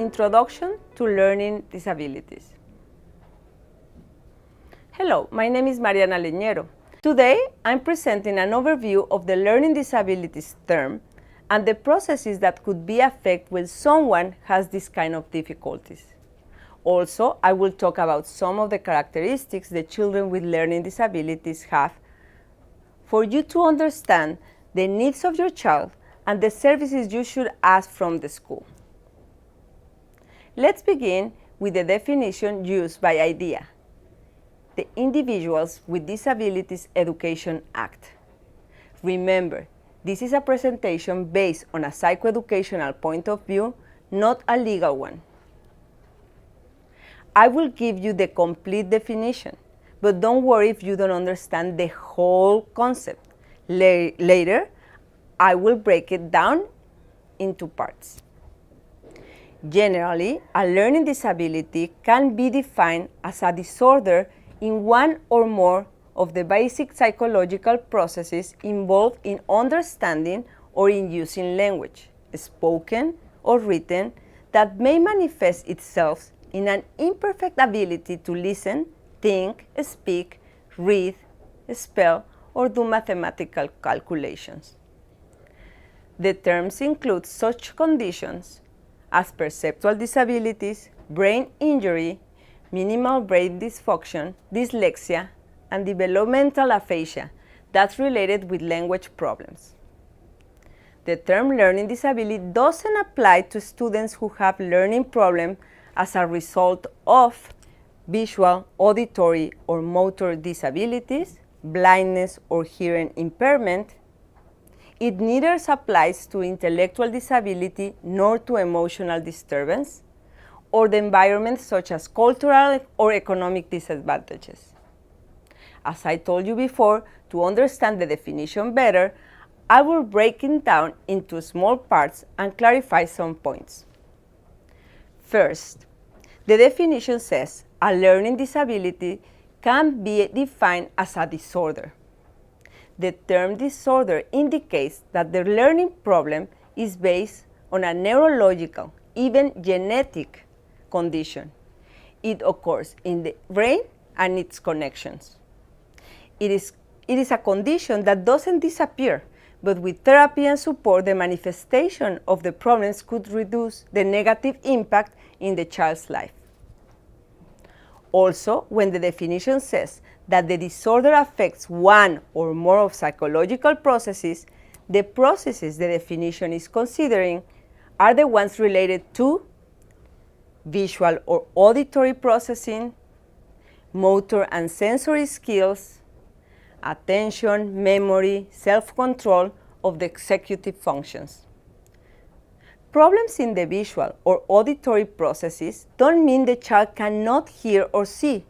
Introduction to Learning Disabilities. Hello, my name is Mariana Leñero. Today, I'm presenting an overview of the learning disabilities term and the processes that could be affected when someone has this kind of difficulties. Also, I will talk about some of the characteristics that children with learning disabilities have for you to understand the needs of your child and the services you should ask from the school. Let's begin with the definition used by IDEA, the Individuals with Disabilities Education Act. Remember, this is a presentation based on a psychoeducational point of view, not a legal one. I will give you the complete definition, but don't worry if you don't understand the whole concept. Later, I will break it down into parts. Generally, a learning disability can be defined as a disorder in one or more of the basic psychological processes involved in understanding or in using language, spoken or written, that may manifest itself in an imperfect ability to listen, think, speak, read, spell, or do mathematical calculations. The terms include such conditions as perceptual disabilities, brain injury, minimal brain dysfunction, dyslexia, and developmental aphasia that's related with language problems. The term learning disability doesn't apply to students who have learning problems as a result of visual, auditory, or motor disabilities, blindness, or hearing impairment. It neither applies to intellectual disability nor to emotional disturbance, or the environment such as cultural or economic disadvantages. As I told you before, to understand the definition better, I will break it down into small parts and clarify some points. First, the definition says a learning disability can be defined as a disorder. The term disorder indicates that the learning problem is based on a neurological, even genetic condition. It occurs in the brain and its connections. It is a condition that doesn't disappear, but with therapy and support, the manifestation of the problems could reduce the negative impact in the child's life. Also, when the definition says that the disorder affects one or more of psychological processes, the processes the definition is considering are the ones related to visual or auditory processing, motor and sensory skills, attention, memory, self-control of the executive functions. Problems in the visual or auditory processes don't mean the child cannot hear or see.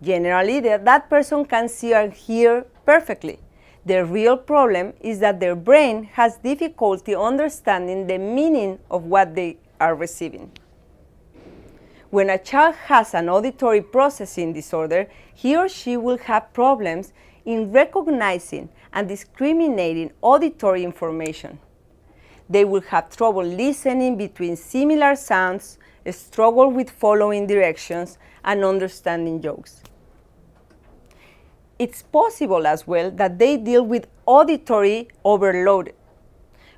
Generally, that person can see and hear perfectly. The real problem is that their brain has difficulty understanding the meaning of what they are receiving. When a child has an auditory processing disorder, he or she will have problems in recognizing and discriminating auditory information. They will have trouble listening between similar sounds, struggle with following directions, and understanding jokes. It's possible as well that they deal with auditory overload,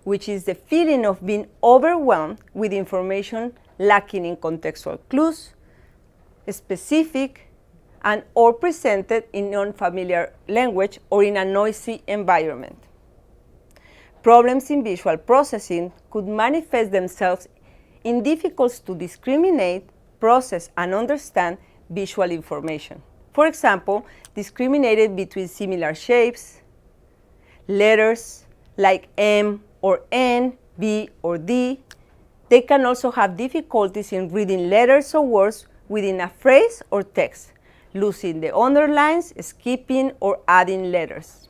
which is the feeling of being overwhelmed with information lacking in contextual clues, specific, and or presented in unfamiliar language or in a noisy environment. Problems in visual processing could manifest themselves in difficulty to discriminate, process, and understand visual information. For example, discriminating between similar shapes, letters like M or N, B or D. They can also have difficulties in reading letters or words within a phrase or text, losing the underlines, skipping, or adding letters.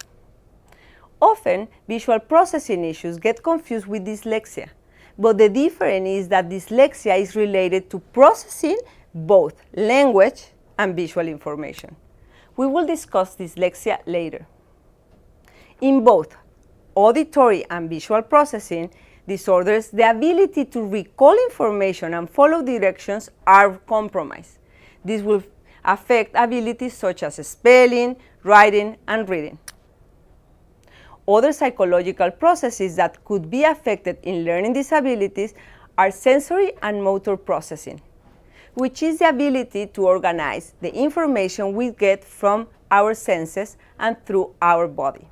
Often, visual processing issues get confused with dyslexia, but the difference is that dyslexia is related to processing both language and visual information. We will discuss dyslexia later. In both auditory and visual processing, disorders, the ability to recall information and follow directions are compromised. This will affect abilities such as spelling, writing, and reading. Other psychological processes that could be affected in learning disabilities are sensory and motor processing, which is the ability to organize the information we get from our senses and through our body.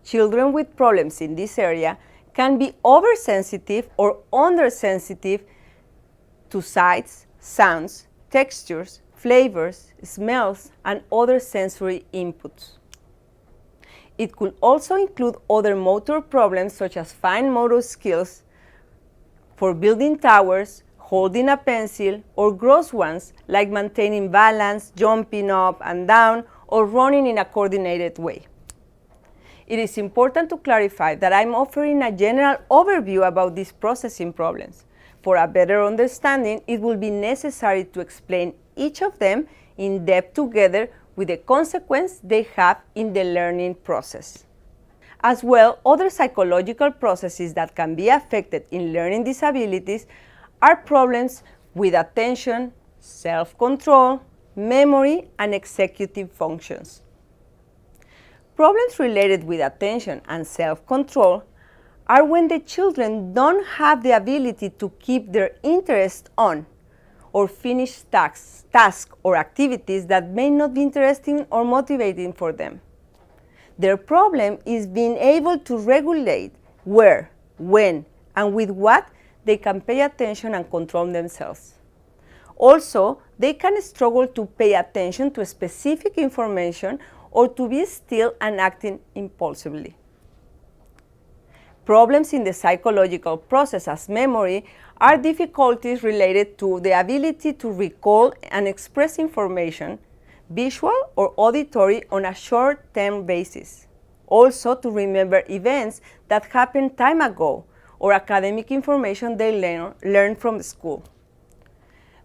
Children with problems in this area can be oversensitive or undersensitive to sights, sounds, textures, flavors, smells, and other sensory inputs. It could also include other motor problems such as fine motor skills for building towers, holding a pencil, or gross ones like maintaining balance, jumping up and down, or running in a coordinated way. It is important to clarify that I'm offering a general overview about these processing problems. For a better understanding, it will be necessary to explain each of them in depth together with the consequence they have in the learning process. As well, other psychological processes that can be affected in learning disabilities are problems with attention, self-control, memory, and executive functions. Problems related with attention and self-control are when the children don't have the ability to keep their interest on or finish tasks or activities that may not be interesting or motivating for them. Their problem is being able to regulate where, when, and with what they can pay attention and control themselves. Also, they can struggle to pay attention to specific information or to be still and acting impulsively. Problems in the psychological process as memory are difficulties related to the ability to recall and express information, visual or auditory, on a short-term basis. Also, to remember events that happened time ago or academic information they learned from school.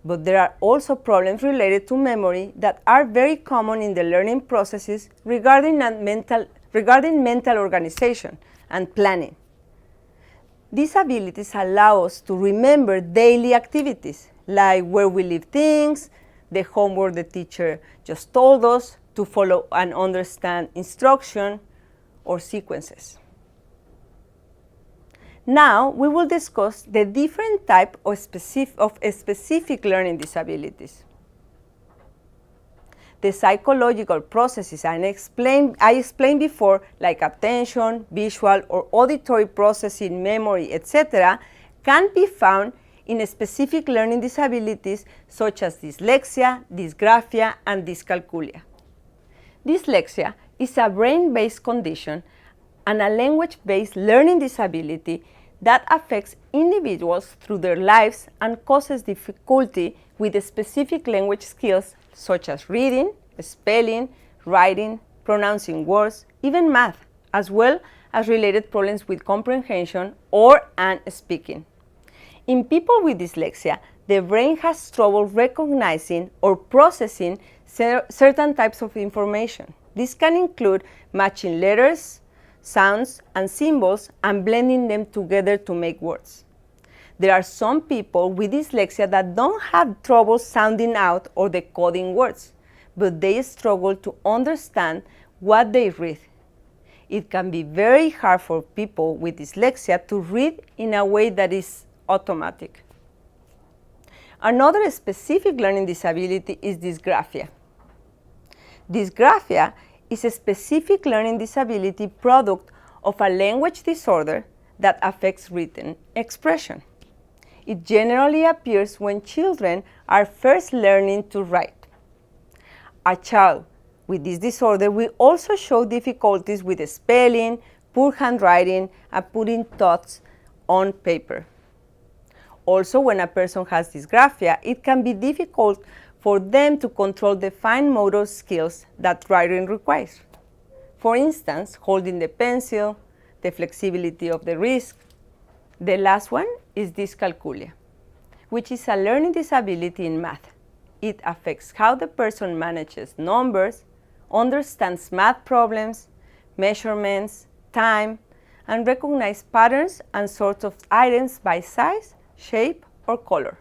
But there are also problems related to memory that are very common in the learning processes regarding mental organization and planning. These abilities allow us to remember daily activities, like where we leave things, the homework the teacher just told us, to follow and understand instruction or sequences. Now, we will discuss the different types of specific learning disabilities. The psychological processes I explained before, like attention, visual, or auditory processing, memory, etc., can be found in specific learning disabilities such as dyslexia, dysgraphia, and dyscalculia. Dyslexia is a brain-based condition and a language-based learning disability that affects individuals through their lives and causes difficulty with specific language skills such as reading, spelling, writing, pronouncing words, even math, as well as related problems with comprehension and speaking. In people with dyslexia, the brain has trouble recognizing or processing certain types of information. This can include matching letters, sounds, and symbols and blending them together to make words. There are some people with dyslexia that don't have trouble sounding out or decoding words, but they struggle to understand what they read. It can be very hard for people with dyslexia to read in a way that is automatic. Another specific learning disability is dysgraphia. Dysgraphia is a specific learning disability product of a language disorder that affects written expression. It generally appears when children are first learning to write. A child with this disorder will also show difficulties with spelling, poor handwriting, and putting thoughts on paper. Also, when a person has dysgraphia, it can be difficult for them to control the fine motor skills that writing requires. For instance, holding the pencil, the flexibility of the wrist. The last one is dyscalculia, which is a learning disability in math. It affects how the person manages numbers, understands math problems, measurements, time, and recognize patterns and sorts of items by size, shape, or color.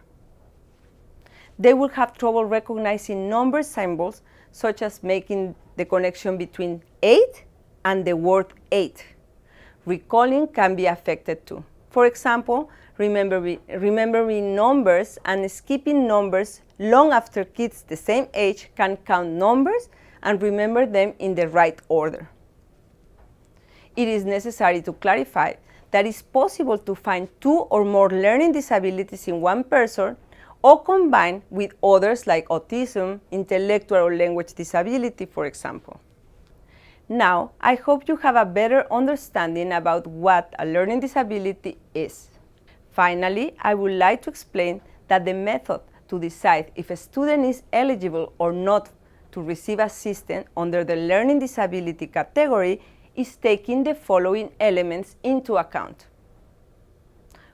They will have trouble recognizing number symbols, such as making the connection between 8 and the word 8. Recalling can be affected too. For example, remembering numbers and skipping numbers long after kids the same age can count numbers and remember them in the right order. It is necessary to clarify that it's possible to find 2 or more learning disabilities in one person or combine with others like autism, intellectual or language disability, for example. Now, I hope you have a better understanding about what a learning disability is. Finally, I would like to explain that the method to decide if a student is eligible or not to receive assistance under the learning disability category is taking the following elements into account.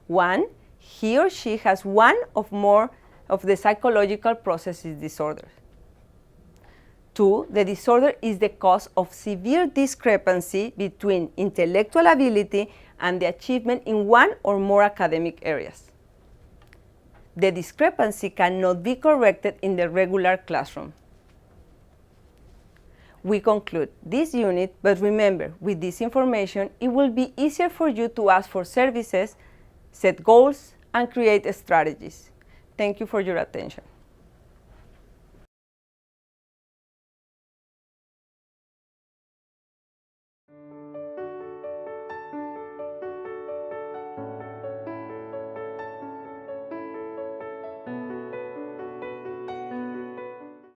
1, he or she has one or more of the psychological processes disorders. 2, the disorder is the cause of severe discrepancy between intellectual ability and the achievement in one or more academic areas. The discrepancy cannot be corrected in the regular classroom. We conclude this unit, but remember, with this information, it will be easier for you to ask for services, set goals, and create strategies. Thank you for your attention.